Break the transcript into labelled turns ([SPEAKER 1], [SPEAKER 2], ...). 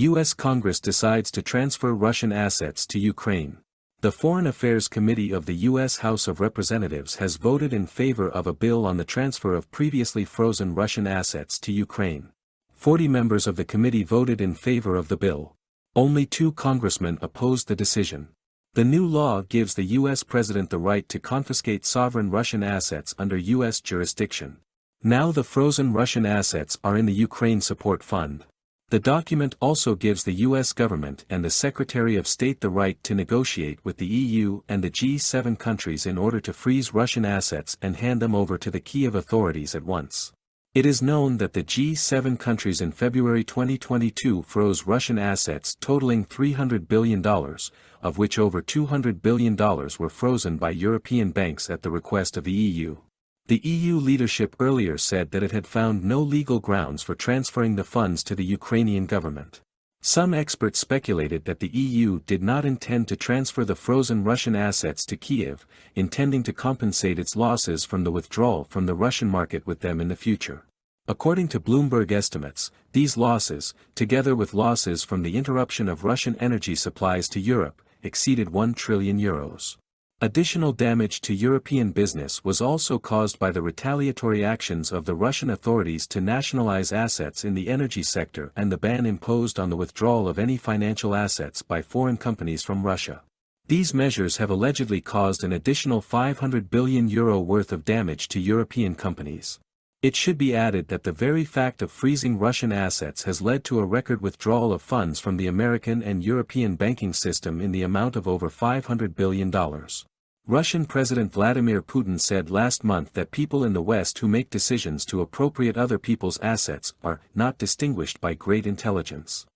[SPEAKER 1] U.S. Congress decides to transfer Russian assets to Ukraine. The Foreign Affairs Committee of the U.S. House of Representatives has voted in favor of a bill on the transfer of previously frozen Russian assets to Ukraine. 40 members of the committee voted in favor of the bill. Only 2 congressmen opposed the decision. The new law gives the U.S. president the right to confiscate sovereign Russian assets under U.S. jurisdiction. Now the frozen Russian assets are in the Ukraine Support Fund. The document also gives the U.S. government and the Secretary of State the right to negotiate with the EU and the G7 countries in order to freeze Russian assets and hand them over to the Kyiv authorities at once. It is known that the G7 countries in February 2022 froze Russian assets totaling $300 billion, of which over $200 billion were frozen by European banks at the request of the EU. The EU leadership earlier said that it had found no legal grounds for transferring the funds to the Ukrainian government. Some experts speculated that the EU did not intend to transfer the frozen Russian assets to Kyiv, intending to compensate its losses from the withdrawal from the Russian market with them in the future. According to Bloomberg estimates, these losses, together with losses from the interruption of Russian energy supplies to Europe, exceeded €1 trillion. Additional damage to European business was also caused by the retaliatory actions of the Russian authorities to nationalize assets in the energy sector and the ban imposed on the withdrawal of any financial assets by foreign companies from Russia. These measures have allegedly caused an additional €500 billion worth of damage to European companies. It should be added that the very fact of freezing Russian assets has led to a record withdrawal of funds from the American and European banking system in the amount of over $500 billion. Russian President Vladimir Putin said last month that people in the West who make decisions to appropriate other people's assets are not distinguished by great intelligence.